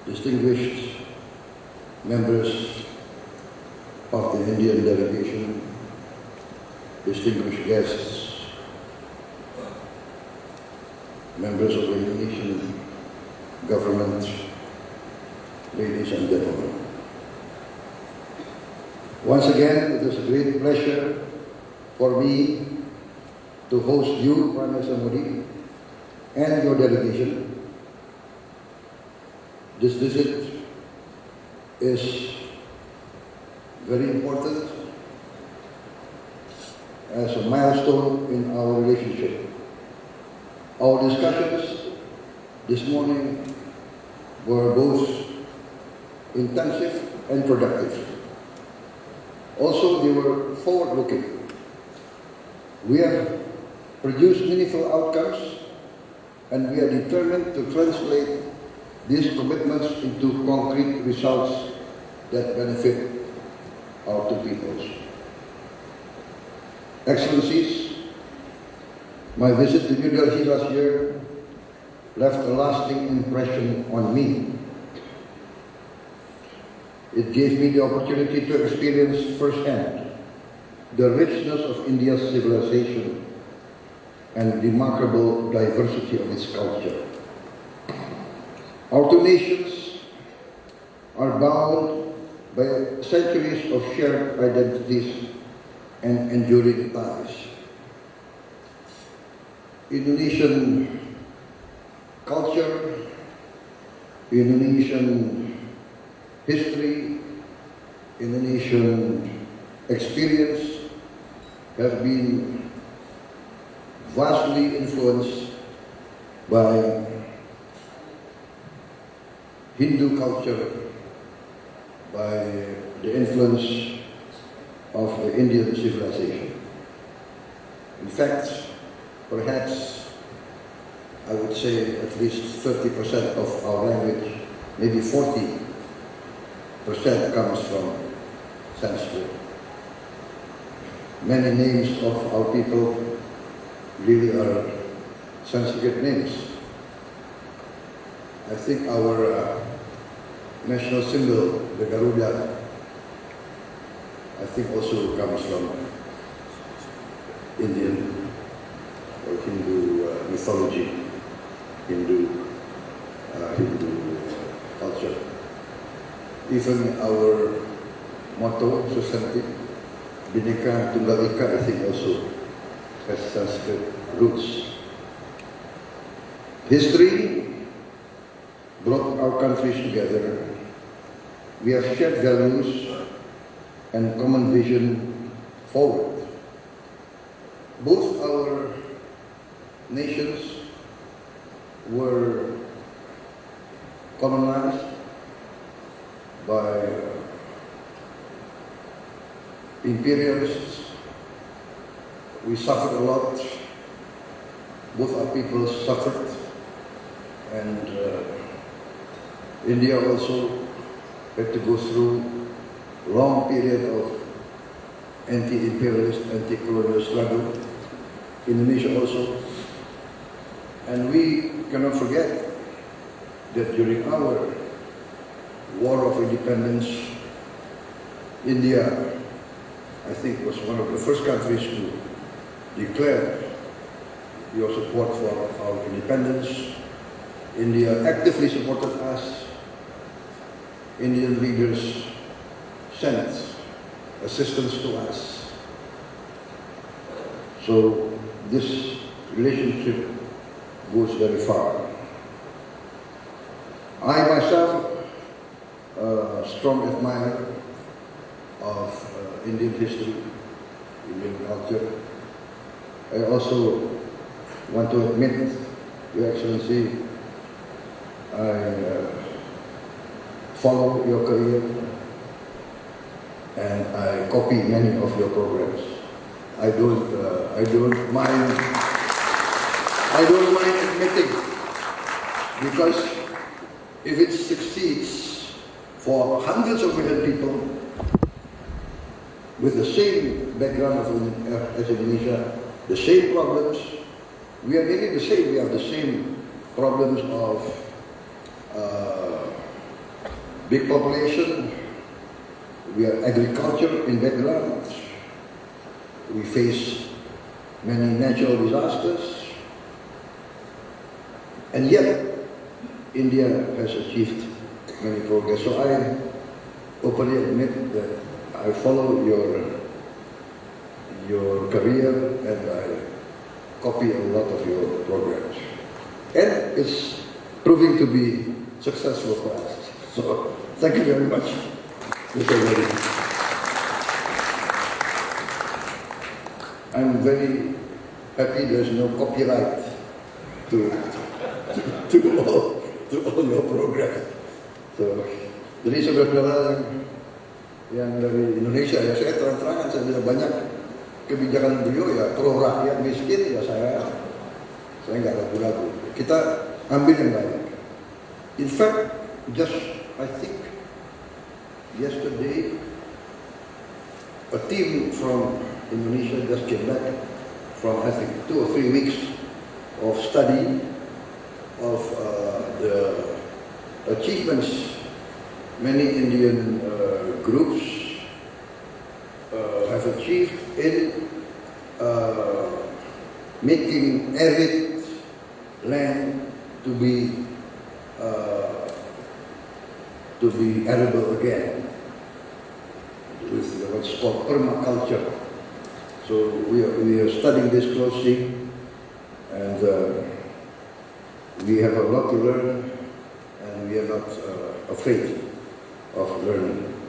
distinguished members of the Indian delegation, distinguished guests, members of the Indonesian government, ladies and gentlemen. Once again, it is a great pleasure for me to host you, Prime Minister Modi, and your delegation. This visit is very important as a milestone in our relationship. Our discussions this morning were both intensive and productive. Also, they were forward-looking. We have produced meaningful outcomes, and we are determined to translate these commitments into concrete results that benefit our two peoples. Excellencies, my visit to New Delhi last year left a lasting impression on me. It gave me the opportunity to experience firsthand the richness of India's civilization and remarkable diversity of its culture. Our two nations are bound by centuries of shared identities and enduring ties. Indonesian culture, Indonesian history, Indonesian experience have been vastly influenced by Hindu culture, by the influence of the Indian civilization. In fact, perhaps I would say at least 30% of our language, maybe 40% comes from Sanskrit. Many names of our people really are Sanskrit names. I think our national symbol, the Garuda, I think also comes from Indian or Hindu mythology, Hindu culture. Even our motto, Susanti, Bhinneka Tunggal Ika, I think also has Sanskrit roots. History brought our countries together. We have shared values and common vision forward. Both our nations were colonized by imperialists. We suffered a lot. Both our peoples suffered, and India also had to go through a long period of anti-imperialist, anti-colonial struggle. Indonesia also. And we cannot forget that during our War of Independence, India, I think, was one of the first countries to declare your support for our independence. India actively supported us. Indian leaders sent assistance to us. So this relationship goes very far. I myself, a strong admirer of Indian history, Indian culture. I also want to admit, Your Excellency, I follow your career and I copy many of your programs. I don't mind admitting, because if it succeeds for hundreds of million people with the same background as Indonesia, the same problems, we are nearly the same. We have the same problems of big population, we are agriculture in background, we face many natural disasters, and yet India has achieved many progress. So I openly admit that I follow your career and I copy a lot of your programs. And it's proving to be successful for us. So thank you very much, Mr. Modi. I'm very happy there's no copyright to all your programs. So, jadi saudara-saudara yang dari Indonesia, ya saya terang-terangan, saya bilang banyak kebijakan beliau ya pro rakyat miskin, ya saya nggak ragu-ragu. Kita ambil yang baik. In fact, just I think yesterday a team from Indonesia just came back from I think 2 or 3 weeks of study of the achievements many Indian groups have achieved in making arid land to be arable again with what's called permaculture. So we are studying this closely, and we have a lot to learn, and we are not afraid of learning.